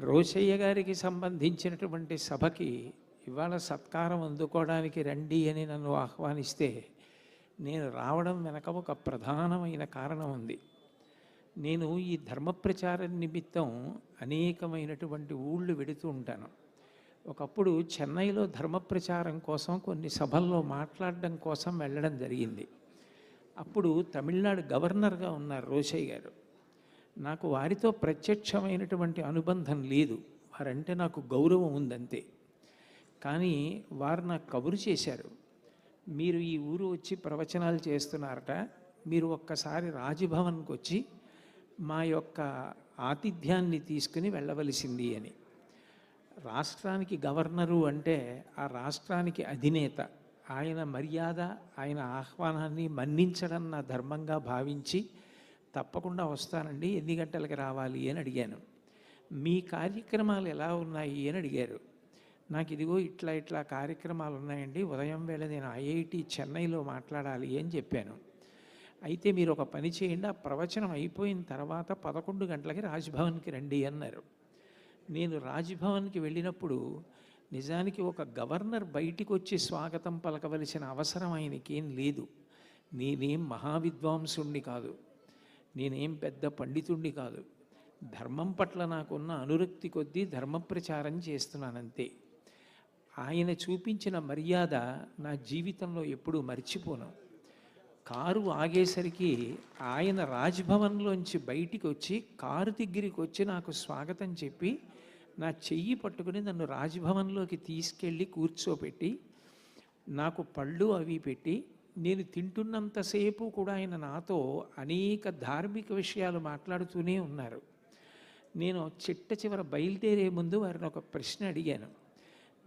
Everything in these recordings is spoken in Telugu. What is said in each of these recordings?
రోషయ్య గారికి సంబంధించినటువంటి సభకి ఇవాళ సత్కారం అందుకోవడానికి రండి అని నన్ను ఆహ్వానిస్తే నేను రావడం వెనక ఒక ప్రధానమైన కారణం ఉంది. నేను ఈ ధర్మ ప్రచారం నిమిత్తం అనేకమైనటువంటి ఊళ్ళు వెడుతూ ఉంటాను. ఒకప్పుడు చెన్నైలో ధర్మ ప్రచారం కోసం కొన్ని సభల్లో మాట్లాడడం కోసం వెళ్ళడం జరిగింది. అప్పుడు తమిళనాడు గవర్నర్గా ఉన్నారు రోషయ్య గారు. నాకు వారితో ప్రత్యక్షమైనటువంటి అనుబంధం లేదు, వారంటే నాకు గౌరవం ఉందంతే. కానీ వారు నాకు కబురు చేశారు, మీరు ఈ ఊరు వచ్చి ప్రవచనాలు చేస్తున్నారట, మీరు ఒక్కసారి రాజ్భవన్కి వచ్చి మా యొక్క ఆతిథ్యాన్ని తీసుకుని వెళ్ళవలసింది అని. రాష్ట్రానికి గవర్నరు అంటే ఆ రాష్ట్రానికి అధినేత, ఆయన మర్యాద, ఆయన ఆహ్వానాన్ని మన్నించడం నా ధర్మంగా భావించి తప్పకుండా వస్తానండి, ఎన్ని గంటలకు రావాలి అని అడిగాను. మీ కార్యక్రమాలు ఎలా ఉన్నాయి అని అడిగారు. నాకు ఇదిగో ఇట్లా ఇట్లా కార్యక్రమాలు ఉన్నాయండి, ఉదయం వేళ నేను ఐఐటి చెన్నైలో మాట్లాడాలి అని చెప్పాను. అయితే మీరు ఒక పని చేయండి, ఆ ప్రవచనం అయిపోయిన తర్వాత 11 గంటలకి రాజ్భవన్కి రండి అన్నారు. నేను రాజ్భవన్కి వెళ్ళినప్పుడు నిజానికి ఒక గవర్నర్ బయటికి వచ్చి స్వాగతం పలకవలసిన అవసరం ఆయనకేం లేదు. నేనేం మహావిద్వాంసుణ్ణి కాదు, నేనేం పెద్ద పండితుణ్ణి కాదు. ధర్మం పట్ల నాకున్న అనురక్తి కొద్దీ ధర్మ ప్రచారం చేస్తున్నానంతే. ఆయన చూపించిన మర్యాద నా జీవితంలో ఎప్పుడూ మర్చిపోను. కారు ఆగేసరికి ఆయన రాజ్భవన్లోంచి బయటికి వచ్చి కారు దగ్గరికి వచ్చి నాకు స్వాగతం చెప్పి నా చెయ్యి పట్టుకుని నన్ను రాజ్భవన్లోకి తీసుకెళ్ళి కూర్చోపెట్టి నాకు పళ్ళు అవి పెట్టి నేను తింటున్నంతసేపు కూడా ఆయన నాతో అనేక ధార్మిక విషయాలు మాట్లాడుతూనే ఉన్నారు. నేను చిట్ట చివర బయలుదేరే ముందు వారిని ఒక ప్రశ్న అడిగాను,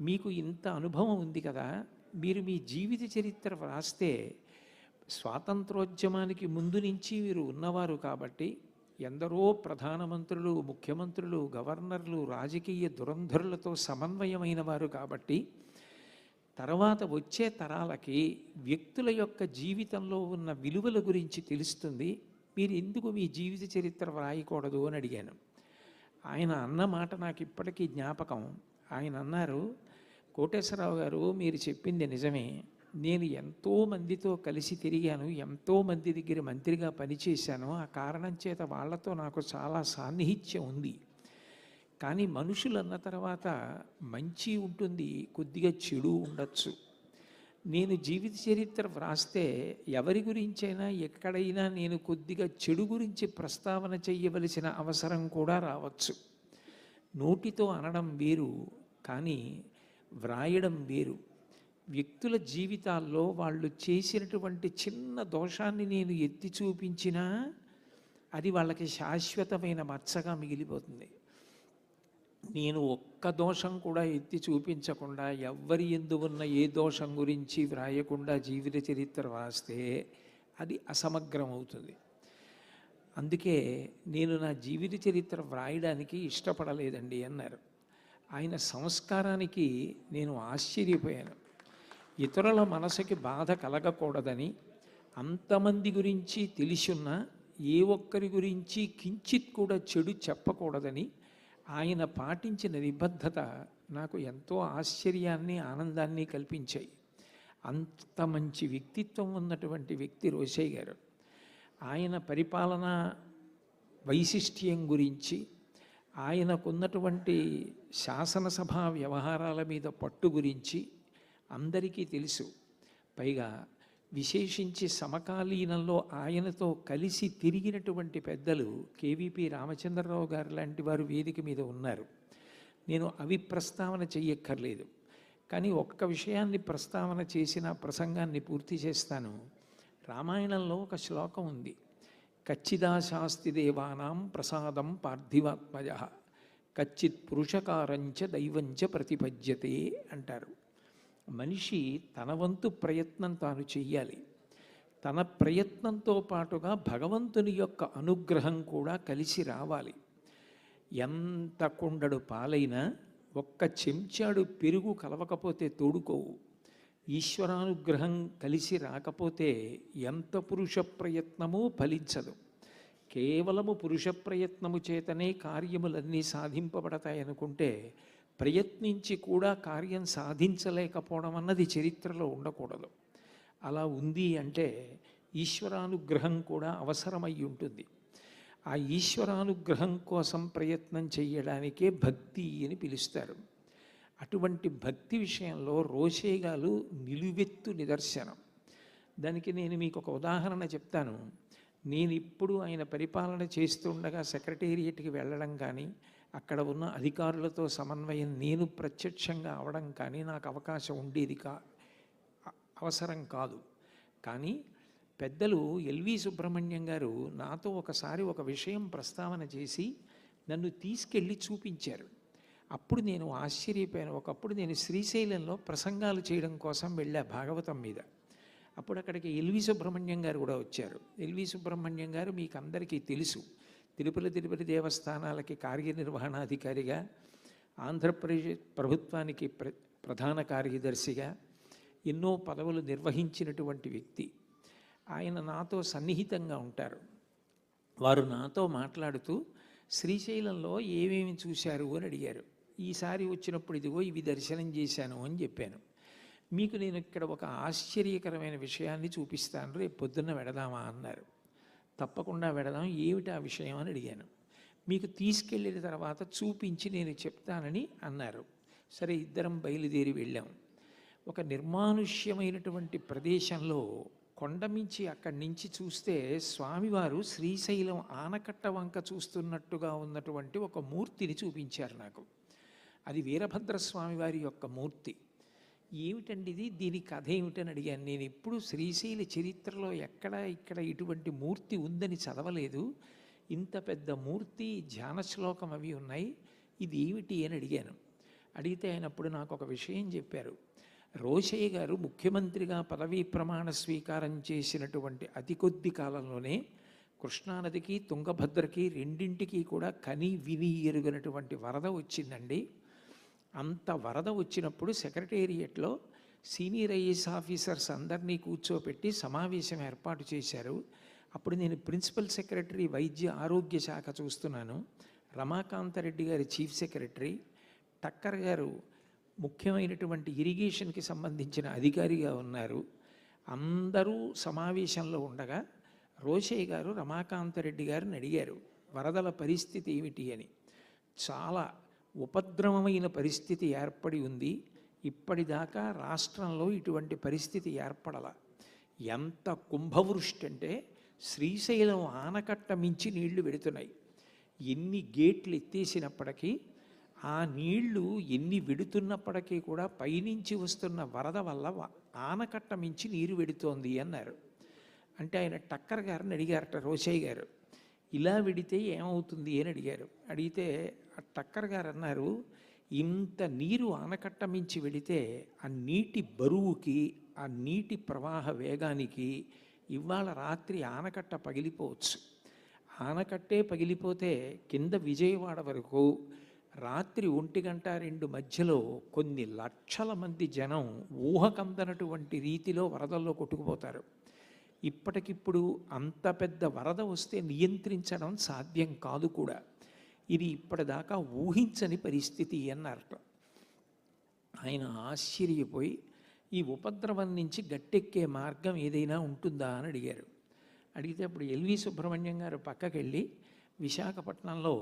మీకు ఇంత అనుభవం ఉంది కదా, మీరు మీ జీవిత చరిత్ర వ్రాస్తే స్వాతంత్రోద్యమానికి ముందు నుంచి మీరు ఉన్నవారు కాబట్టి, ఎందరో ప్రధానమంత్రులు, ముఖ్యమంత్రులు, గవర్నర్లు, రాజకీయ దురంధరులతో సమన్వయమైన వారు కాబట్టి, తర్వాత వచ్చే తరాలకి వ్యక్తుల యొక్క జీవితంలో ఉన్న విలువల గురించి తెలుస్తుంది, మీరు ఎందుకు మీ జీవిత చరిత్ర వ్రాయకూడదు అని అడిగాను. ఆయన అన్న మాట నాకు ఇప్పటికీ జ్ఞాపకం. ఆయన అన్నారు, కోటేశ్వరరావు గారు మీరు చెప్పింది నిజమే, నేను ఎంతోమందితో కలిసి తిరిగాను, ఎంతోమంది దగ్గర మంత్రిగా పనిచేశాను, ఆ కారణం చేత వాళ్ళతో నాకు చాలా సాన్నిహిత్యం ఉంది. కానీ మనుషులు అన్న తర్వాత మంచి ఉంటుంది, కొద్దిగా చెడు ఉండొచ్చు. నేను జీవిత చరిత్ర వ్రాస్తే ఎవరి గురించైనా ఎక్కడైనా నేను కొద్దిగా చెడు గురించి ప్రస్తావన చేయవలసిన అవసరం కూడా రావచ్చు. నోటితో అనడం వేరు, కానీ వ్రాయడం వేరు. వ్యక్తుల జీవితాల్లో వాళ్ళు చేసినటువంటి చిన్న దోషాన్ని నేను ఎత్తి చూపించినా అది వాళ్ళకి శాశ్వతమైన మచ్చగా మిగిలిపోతుంది. నేను ఒక్క దోషం కూడా ఎత్తి చూపించకుండా, ఎవ్వరి యందు ఉన్న ఏ దోషం గురించి వ్రాయకుండా జీవిత చరిత్ర వ్రాస్తే అది అసమగ్రం అవుతుంది. అందుకే నేను నా జీవిత చరిత్ర వ్రాయడానికి ఇష్టపడలేదండి అన్నారు. ఆయన సంస్కారానికి నేను ఆశ్చర్యపోయాను. ఇతరుల మనసుకి బాధ కలగకూడదని, అంతమంది గురించి తెలిసున్నా ఏ ఒక్కరి గురించి కించిత్ కూడా చెడు చెప్పకూడదని ఆయన పాటించిన నిబద్ధత నాకు ఎంతో ఆశ్చర్యాన్ని, ఆనందాన్ని కల్పించాయి. అంత మంచి వ్యక్తిత్వం ఉన్నటువంటి వ్యక్తి రోషయ్య గారు. ఆయన పరిపాలన వైశిష్ట్యం గురించి, ఆయనకున్నటువంటి శాసనసభ వ్యవహారాల మీద పట్టు గురించి అందరికీ తెలుసు. పైగా విశేషించి సమకాలీనంలో ఆయనతో కలిసి తిరిగినటువంటి పెద్దలు కేవీపీ రామచంద్రరావు గారు లాంటి వారు వేదిక మీద ఉన్నారు. నేను అవి ప్రస్తావన చెయ్యక్కర్లేదు, కానీ ఒక్క విషయాన్ని ప్రస్తావన చేసిన ప్రసంగాన్ని పూర్తి చేస్తాను. రామాయణంలో ఒక శ్లోకం ఉంది, కచ్చిదాశాస్తి దేవానాం ప్రసాదం పార్థివాత్మజ కచ్చిత్ పురుషకారంచ దైవంచ ప్రతిపద్యతే అంటారు. మనిషి తన వంతు ప్రయత్నం తాను చెయ్యాలి. తన ప్రయత్నంతో పాటుగా భగవంతుని యొక్క అనుగ్రహం కూడా కలిసి రావాలి. ఎంత కుండడు పాలైనా ఒక్క చెంచాడు పెరుగు కలవకపోతే తోడుకోవు. ఈశ్వరానుగ్రహం కలిసి రాకపోతే ఎంత పురుష ప్రయత్నమూ ఫలించదు. కేవలము పురుష ప్రయత్నము చేతనే కార్యములన్నీ సాధింపబడతాయనుకుంటే ప్రయత్నించి కూడా కార్యం సాధించలేకపోవడం అన్నది చరిత్రలో ఉండకూడదు. అలా ఉంది అంటే ఈశ్వరానుగ్రహం కూడా అవసరమై ఉంటుంది. ఆ ఈశ్వరానుగ్రహం కోసం ప్రయత్నం చేయడానికే భక్తి అని పిలుస్తారు. అటువంటి భక్తి విషయంలో రోషేగాలు నిలువెత్తు నిదర్శనం. దానికి నేను మీకు ఒక ఉదాహరణ చెప్తాను. నేను ఇప్పుడు ఆయన పరిపాలన చేస్తుండగా సెక్రటేరియట్కి వెళ్ళడం కానీ, అక్కడ ఉన్న అధికారులతో సమన్వయం నేను ప్రత్యక్షంగా అవడం కానీ నాకు అవకాశం ఉండేది అవసరం కాదు. కానీ పెద్దలు ఎల్వి సుబ్రహ్మణ్యం గారు నాతో ఒకసారి ఒక విషయం ప్రస్తావన చేసి నన్ను తీసుకెళ్ళి చూపించారు. అప్పుడు నేను ఆశ్చర్యపోయాను. ఒకప్పుడు నేను శ్రీశైలంలో ప్రసంగాలు చేయడం కోసం వెళ్ళా భాగవతం మీద. అప్పుడు అక్కడికి ఎల్వి సుబ్రహ్మణ్యం గారు కూడా వచ్చారు. ఎల్వి సుబ్రహ్మణ్యం గారు మీకు అందరికీ తెలుసు, తిరుపతి దేవస్థానాలకి కార్యనిర్వహణాధికారిగా, ఆంధ్రప్రదేశ్ ప్రభుత్వానికి ప్రధాన కార్యదర్శిగా ఎన్నో పదవులు నిర్వహించినటువంటి వ్యక్తి. ఆయన నాతో సన్నిహితంగా ఉంటారు. వారు నాతో మాట్లాడుతూ శ్రీశైలంలో ఏమేమి చూశారు అని అడిగారు. ఈసారి వచ్చినప్పుడు ఇదిగో ఇవి దర్శనం చేశాను అని చెప్పాను. మీకు నేను ఇక్కడ ఒక ఆశ్చర్యకరమైన విషయాన్ని చూపిస్తాను, రేపు పొద్దున్న వెడదామా అన్నారు. తప్పకుండా వెడదాం, ఏమిటి ఆ విషయం అని అడిగాను. మీకు తీసుకెళ్ళిన తర్వాత చూపించి నేను చెప్తానని అన్నారు. సరే, ఇద్దరం బయలుదేరి వెళ్ళాం. ఒక నిర్మానుష్యమైనటువంటి ప్రదేశంలో కొండమించి అక్కడి నుంచి చూస్తే స్వామివారు శ్రీశైలం ఆనకట్ట వంక చూస్తున్నట్టుగా ఉన్నటువంటి ఒక మూర్తిని చూపించారు నాకు. అది వీరభద్రస్వామి వారి యొక్క మూర్తి. ఏమిటండి ఇది, దీని కథ ఏమిటని అడిగాను. నేను ఇప్పుడు శ్రీశైల చరిత్రలో ఇక్కడ ఇటువంటి మూర్తి ఉందని చదవలేదు. ఇంత పెద్ద మూర్తి, ధ్యాన శ్లోకం అవి ఉన్నాయి, ఇది ఏమిటి అని అడిగాను. అడిగితే ఆయన అప్పుడు నాకు ఒక విషయం చెప్పారు. రోషయ్య గారు ముఖ్యమంత్రిగా పదవీ ప్రమాణ స్వీకారం చేసినటువంటి అతి కొద్ది కాలంలోనే కృష్ణానదికి, తుంగభద్రకి రెండింటికి కూడా కని విని ఎరుగనటువంటి వరద వచ్చిందండి. అంత వరద వచ్చినప్పుడు సెక్రటేరియట్లో సీనియర్ ఐఏఎస్ ఆఫీసర్స్ అందరినీ కూర్చోపెట్టి సమావేశం ఏర్పాటు చేశారు. అప్పుడు నేను ప్రిన్సిపల్ సెక్రటరీ వైద్య ఆరోగ్య శాఖ చూస్తున్నాను, రమాకాంతరెడ్డి గారి చీఫ్ సెక్రటరీ, టక్కర్ గారు ముఖ్యమైనటువంటి ఇరిగేషన్కి సంబంధించిన అధికారిగా ఉన్నారు. అందరూ సమావేశంలో ఉండగా రోషయ్య గారు రమాకాంతరెడ్డి గారిని అడిగారు, వరదల పరిస్థితి ఏమిటి అని. చాలా ఉపద్రవమైన పరిస్థితి ఏర్పడి ఉంది, ఇప్పటిదాకా రాష్ట్రంలో ఇటువంటి పరిస్థితి ఏర్పడల. ఎంత కుంభవృష్టి అంటే శ్రీశైలం ఆనకట్ట మించి నీళ్లు వెడుతున్నాయి. ఎన్ని గేట్లు ఎత్తేసినప్పటికీ, ఆ నీళ్లు ఎన్ని వెడుతున్నప్పటికీ కూడా పైనుంచి వస్తున్న వరద వల్ల ఆనకట్ట మించి నీరు వెడుతోంది అన్నారు. అంటే ఆయన టక్కర్ గారిని అడిగారట రోషయ్య గారు, ఇలా వెడితే ఏమవుతుంది అని అడిగారు. అడిగితే ఆ టక్కర్ గారు అన్నారు, ఇంత నీరు ఆనకట్ట మించి వెడితే ఆ నీటి బరువుకి, ఆ నీటి ప్రవాహ వేగానికి ఇవాళ రాత్రి ఆనకట్ట పగిలిపోవచ్చు. ఆనకట్టే పగిలిపోతే కింద విజయవాడ వరకు రాత్రి 1-2 మధ్యలో కొన్ని లక్షల మంది జనం ఊహకందనటువంటి రీతిలో వరదల్లో కొట్టుకుపోతారు. ఇప్పటికిప్పుడు అంత పెద్ద వరద వస్తే నియంత్రించడం సాధ్యం కాదు కూడా. ఇది ఇప్పటిదాకా ఊహించని పరిస్థితి అన్నారట. ఆయన ఆశ్చర్యపోయి ఈ ఉపద్రవం నుంచి గట్టెక్కే మార్గం ఏదైనా ఉంటుందా అని అడిగారు. అడిగితే అప్పుడు ఎల్వి సుబ్రహ్మణ్యం గారు పక్కకెళ్ళి విశాఖపట్నంలో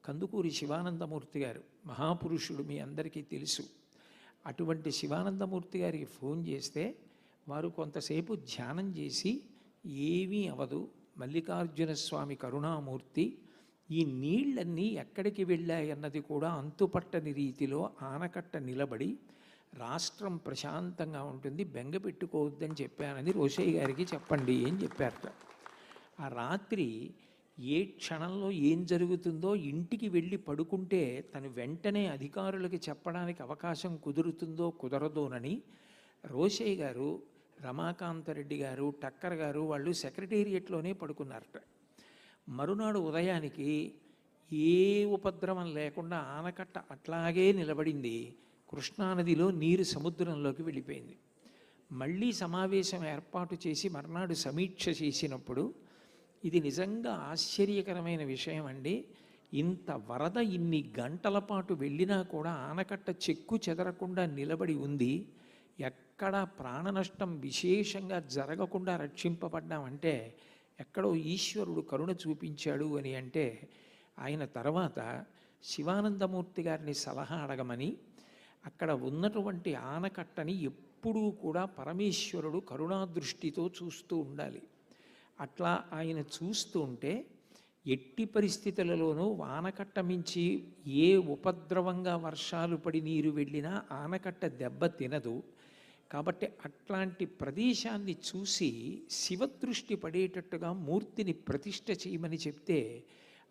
కందుకూరి శివానందమూర్తి గారు, మహాపురుషుడు, మీ అందరికీ తెలుసు, అటువంటి శివానందమూర్తి గారికి ఫోన్ చేస్తే వారు కొంతసేపు ధ్యానం చేసి ఏమీ అవదు, మల్లికార్జున స్వామి కరుణామూర్తి, ఈ నీళ్ళన్నీ ఎక్కడికి వెళ్ళాయన్నది కూడా అంతుపట్టని రీతిలో ఆనకట్ట నిలబడి రాష్ట్రం ప్రశాంతంగా ఉంటుంది, బెంగ పెట్టుకోవద్దని చెప్పానని రోషయ్య గారికి చెప్పండి అని చెప్పారట. ఆ రాత్రి ఏ క్షణంలో ఏం జరుగుతుందో ఇంటికి వెళ్ళి పడుకుంటే తను వెంటనే అధికారులకి చెప్పడానికి అవకాశం కుదురుతుందో కుదరదోనని రోషయ్య గారు, రమాకాంతరెడ్డి గారు, టక్కర్ గారు వాళ్ళు సెక్రటేరియట్లోనే పడుకున్నారట. మరునాడు ఉదయానికి ఏ ఉపద్రవం లేకుండా ఆనకట్ట అట్లాగే నిలబడింది. కృష్ణానదిలో నీరు సముద్రంలోకి వెళ్ళిపోయింది. మళ్ళీ సమావేశం ఏర్పాటు చేసి మర్నాడు సమీక్ష చేసినప్పుడు ఇది నిజంగా ఆశ్చర్యకరమైన విషయం అండి. ఇంత వరద ఇన్ని గంటల పాటు వెళ్ళినా కూడా ఆనకట్ట చెక్కు చెదరకుండా నిలబడి ఉంది. ఎక్కడ ప్రాణ నష్టం విశేషంగా జరగకుండా రక్షింపబడ్డామంటే ఎక్కడో ఈశ్వరుడు కరుణ చూపించాడు అని అంటే ఆయన తర్వాత శివానందమూర్తి గారిని సలహా అడగమని అక్కడ ఉన్నటువంటి ఆనకట్టని ఎప్పుడూ కూడా పరమేశ్వరుడు కరుణాదృష్టితో చూస్తూ ఉండాలి. అట్లా ఆయన చూస్తూ ఉంటే ఎట్టి పరిస్థితులలోనూ ఆనకట్ట మించి ఏ ఉపద్రవంగా వర్షాలు పడి నీరు వెళ్ళినా ఆనకట్ట దెబ్బ తినదు. కాబట్టి అట్లాంటి ప్రదేశాన్ని చూసి శివదృష్టి పడేటట్టుగా మూర్తిని ప్రతిష్ఠ చేయమని చెప్తే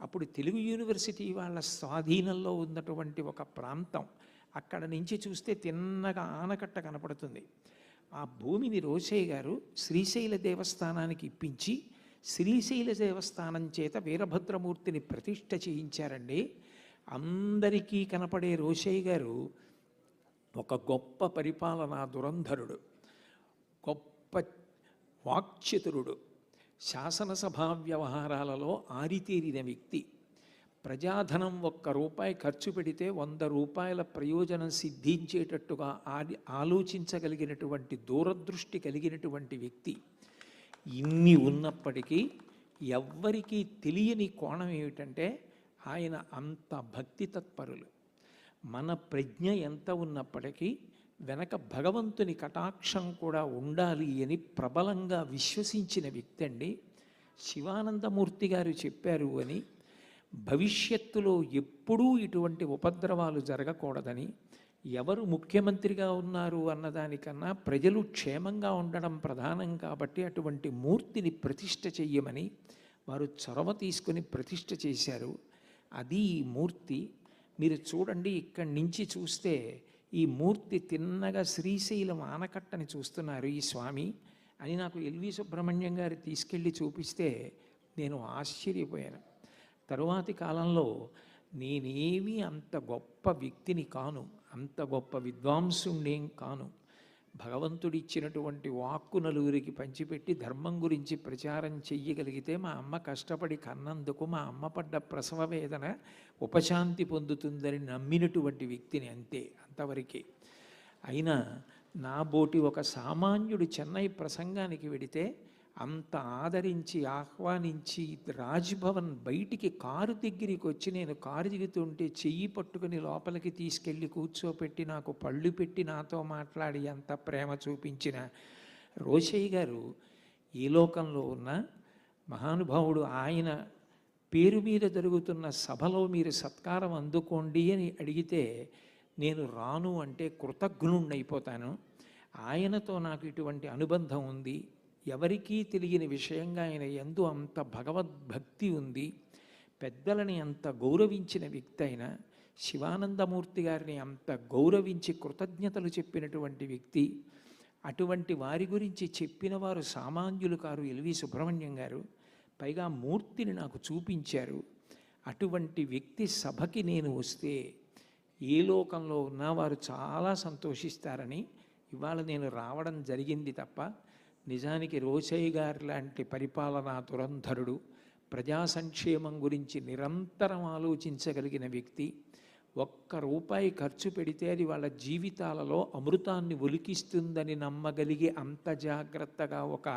అప్పుడు తెలుగు యూనివర్సిటీ వాళ్ళ స్వాధీనంలో ఉన్నటువంటి ఒక ప్రాంతం అక్కడ నుంచి చూస్తే తిన్నగా ఆనకట్ట కనపడుతుంది. ఆ భూమిని రోషయ్య గారు శ్రీశైల దేవస్థానానికి ఇప్పించి శ్రీశైల దేవస్థానం చేత వీరభద్రమూర్తిని ప్రతిష్ఠ చేయించారండి. అందరికీ కనపడే రోషయ్య గారు ఒక గొప్ప పరిపాలనా దురంధరుడు, గొప్ప వాక్చతురుడు, శాసనసభా వ్యవహారాలలో ఆరితేరిన వ్యక్తి. ప్రజాధనం 1 రూపాయి ఖర్చు పెడితే 100 రూపాయల ప్రయోజనం సిద్ధించేటట్టుగా ఆలోచించగలిగినటువంటి దూరదృష్టి కలిగినటువంటి వ్యక్తి. ఇన్ని ఉన్నప్పటికీ ఎవ్వరికీ తెలియని కోణం ఏమిటంటే ఆయన అంత భక్తి తత్పరులు. మన ప్రజ్ఞ ఎంత ఉన్నప్పటికీ వెనక భగవంతుని కటాక్షం కూడా ఉండాలి అని ప్రబలంగా విశ్వసించిన వ్యక్తి అండి. శివానందమూర్తి గారు చెప్పారు అని భవిష్యత్తులో ఎప్పుడూ ఇటువంటి ఉపద్రవాలు జరగకూడదని, ఎవరు ముఖ్యమంత్రిగా ఉన్నారు అన్నదానికన్నా ప్రజలు క్షేమంగా ఉండడం ప్రధానం కాబట్టి అటువంటి మూర్తిని ప్రతిష్ఠ చెయ్యమని వారు చొరవ తీసుకుని ప్రతిష్ఠ చేశారు. అది ఈ మూర్తి. మీరు చూడండి, ఇక్కడి నుంచి చూస్తే ఈ మూర్తి తిన్నగా శ్రీశైలం ఆనకట్టని చూస్తున్నారు ఈ స్వామి అని నాకు ఎల్వి సుబ్రహ్మణ్యం గారు తీసుకెళ్ళి చూపిస్తే నేను ఆశ్చర్యపోయాను. తరువాతి కాలంలో నేనేమీ అంత గొప్ప వ్యక్తిని కాను, అంత గొప్ప విద్వాంసుండేం కాను. భగవంతుడిచ్చినటువంటి వాక్కు నలుగురికి పంచిపెట్టి ధర్మం గురించి ప్రచారం చెయ్యగలిగితే మా అమ్మ కష్టపడి కన్నందుకు మా అమ్మ పడ్డ ప్రసవ వేదన ఉపశాంతి పొందుతుందని నమ్మినటువంటి వ్యక్తిని, అంతే, అంతవరకే. అయినా నా బోటి ఒక సామాన్యుడు చెన్నై ప్రసంగానికి వెడితే అంత ఆదరించి ఆహ్వానించి రాజ్భవన్ బయటికి కారు దగ్గరికి వచ్చి నేను కారు దిగుతుంటే చెయ్యి పట్టుకుని లోపలికి తీసుకెళ్ళి కూర్చోపెట్టి నాకు పళ్ళు పెట్టి నాతో మాట్లాడి అంత ప్రేమ చూపించిన రోషయ్య గారు ఏ లోకంలో ఉన్న మహానుభావుడు. ఆయన పేరు మీద జరుగుతున్న సభలో మీరు సత్కారం అందుకోండి అని అడిగితే నేను రాను అంటే కృతజ్ఞుణ్ణైపోతాను. ఆయనతో నాకు ఇటువంటి అనుబంధం ఉంది. ఎవరికీ తెలియని విషయంగా ఆయన యందు అంత భగవద్భక్తి ఉంది. పెద్దలని అంత గౌరవించిన వ్యక్తి అయిన శివానందమూర్తి గారిని అంత గౌరవించి కృతజ్ఞతలు చెప్పినటువంటి వ్యక్తి. అటువంటి వారి గురించి చెప్పిన వారు సామాన్యులు కారు ఎల్వి సుబ్రహ్మణ్యం గారు. పైగా మూర్తిని నాకు చూపించారు. అటువంటి వ్యక్తి సభకి నేను వస్తే ఏ లోకంలో ఉన్నా వారు చాలా సంతోషిస్తారని ఇవాళ నేను రావడం జరిగింది తప్ప నిజానికి రోషయ్య గారు లాంటి పరిపాలనా దురంధరుడు, ప్రజా సంక్షేమం గురించి నిరంతరం ఆలోచించగలిగిన వ్యక్తి, 1 రూపాయి ఖర్చు పెడితే అది వాళ్ళ జీవితాలలో అమృతాన్ని ఒలికిస్తుందని నమ్మగలిగే అంత జాగ్రత్తగా ఒక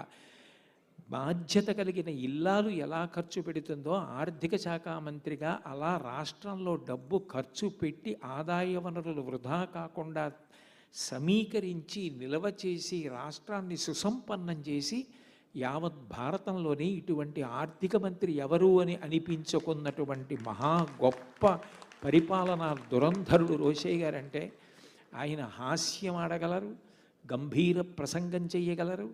బాధ్యత కలిగిన ఇల్లాలు ఎలా ఖర్చు పెడుతుందో ఆర్థిక శాఖ మంత్రిగా అలా రాష్ట్రంలో డబ్బు ఖర్చు పెట్టి ఆదాయ వనరులు వృధా కాకుండా సమీకరించి నిల్వ చేసి రాష్ట్రాన్ని సుసంపన్నం చేసి యావత్ భారతంలోనే ఇటువంటి ఆర్థిక మంత్రి ఎవరు అని అనిపించుకున్నటువంటి మహా గొప్ప పరిపాలనా దురంధరుడు రోషయ్య గారంటే ఆయన హాస్యం ఆడగలరు, గంభీర ప్రసంగం చెయ్యగలరు.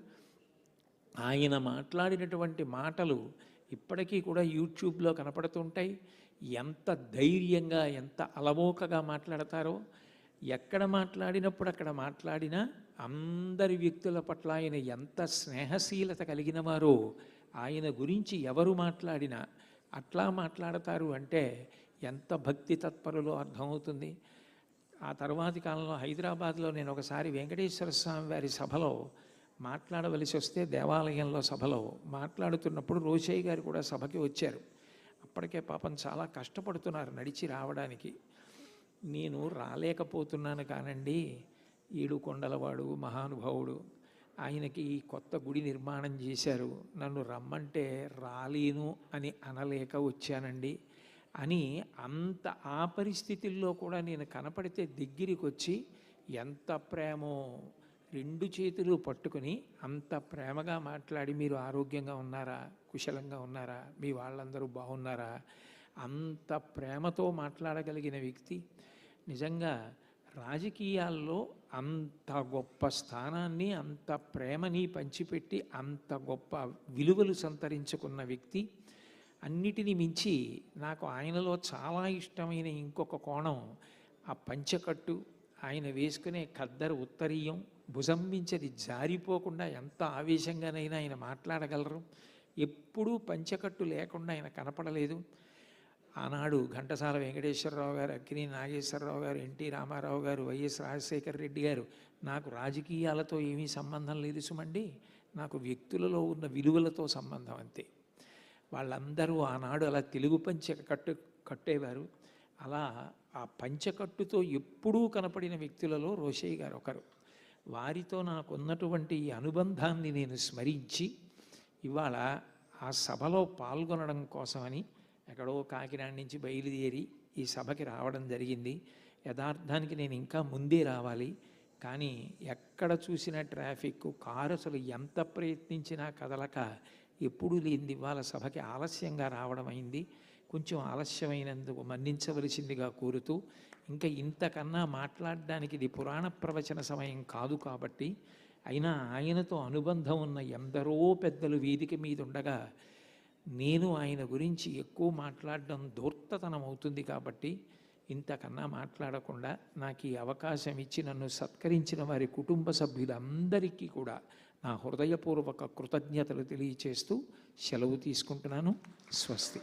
ఆయన మాట్లాడినటువంటి మాటలు ఇప్పటికీ కూడా యూట్యూబ్లో కనపడుతుంటాయి. ఎంత ధైర్యంగా ఎంత అలవోకగా మాట్లాడతారో, ఎక్కడ మాట్లాడినప్పుడు అక్కడ మాట్లాడినా అందరి వ్యక్తుల పట్ల ఆయన ఎంత స్నేహశీలత కలిగిన వారో ఆయన గురించి ఎవరు మాట్లాడినా అట్లా మాట్లాడతారు అంటే ఎంత భక్తి తత్పరులో అర్థమవుతుంది. ఆ తర్వాతి కాలంలో హైదరాబాద్లో నేను ఒకసారి వెంకటేశ్వర స్వామి వారి సభలో మాట్లాడవలసి వస్తే దేవాలయంలో సభలో మాట్లాడుతున్నప్పుడు రోషయ్య గారు కూడా సభకి వచ్చారు. అప్పటికే పాపం చాలా కష్టపడుతున్నారు నడిచి రావడానికి. నేను రాలేకపోతున్నాను కానండి, ఏడుకొండలవాడు మహానుభావుడు, ఆయనకి కొత్త గుడి నిర్మాణం చేశారు, నన్ను రమ్మంటే రాలేను అని అనలేక వచ్చానండి అని అంత ఆ పరిస్థితుల్లో కూడా నేను కనపడితే దగ్గరికి వచ్చి ఎంత ప్రేమో, రెండు చేతులు పట్టుకుని అంత ప్రేమగా మాట్లాడి, మీరు ఆరోగ్యంగా ఉన్నారా, కుశలంగా ఉన్నారా, మీ వాళ్ళందరూ బాగున్నారా, అంత ప్రేమతో మాట్లాడగలిగిన వ్యక్తి. నిజంగా రాజకీయాల్లో అంత గొప్ప స్థానాన్ని, అంత ప్రేమని పంచిపెట్టి అంత గొప్ప విలువలు సంతరించుకున్న వ్యక్తి. అన్నిటినీ మించి నాకు ఆయనలో చాలా ఇష్టమైన ఇంకొక కోణం ఆ పంచకట్టు, ఆయన వేసుకునే ఖద్దరు ఉత్తరీయం, భుజం మించది జారిపోకుండా ఎంత ఆవేశంగానైనా ఆయన మాట్లాడగలరు. ఎప్పుడూ పంచకట్టు లేకుండా ఆయన కనపడలేదు. ఆనాడు ఘంటసాల వెంకటేశ్వరరావు గారు, అక్కినేని నాగేశ్వరరావు గారు, ఎన్టీ రామారావు గారు, వైఎస్ రాజశేఖర రెడ్డి గారు, నాకు రాజకీయాలతో ఏమీ సంబంధం లేదు సుమండి, నాకు వ్యక్తులలో ఉన్న విలువలతో సంబంధం అంతే. వాళ్ళందరూ ఆనాడు అలా తెలుగు పంచ కట్టేవారు. అలా ఆ పంచకట్టుతో ఎప్పుడూ కనపడిన వ్యక్తులలో రోషయ్య గారు ఒకరు. వారితో నాకున్నటువంటి ఈ అనుబంధాన్ని నేను స్మరించి ఇవాళ ఆ సభలో పాల్గొనడం కోసమని ఎక్కడో కాకినాడ నుంచి బయలుదేరి ఈ సభకి రావడం జరిగింది. యథార్థానికి నేను ఇంకా ముందే రావాలి, కానీ ఎక్కడ చూసిన ట్రాఫిక్, కారు అసలు ఎంత ప్రయత్నించినా కదలక ఎప్పుడూ లేనిది ఇవాళ సభకి ఆలస్యంగా రావడం అయింది. కొంచెం ఆలస్యమైనందుకు మన్నించవలసిందిగా కోరుతూ, ఇంకా ఇంతకన్నా మాట్లాడడానికి ఇది పురాణ ప్రవచన సమయం కాదు కాబట్టి, అయినా ఆయనతో అనుబంధం ఉన్న ఎందరో పెద్దలు వేదిక మీద ఉండగా నేను ఆయన గురించి ఎక్కువ మాట్లాడడం ధూర్తతనం అవుతుంది కాబట్టి ఇంతకన్నా మాట్లాడకుండా నాకు ఈ అవకాశం ఇచ్చి నన్ను సత్కరించిన వారి కుటుంబ సభ్యులందరికీ కూడా నా హృదయపూర్వక కృతజ్ఞతలు తెలియచేస్తూ సెలవు తీసుకుంటున్నాను. స్వస్తి.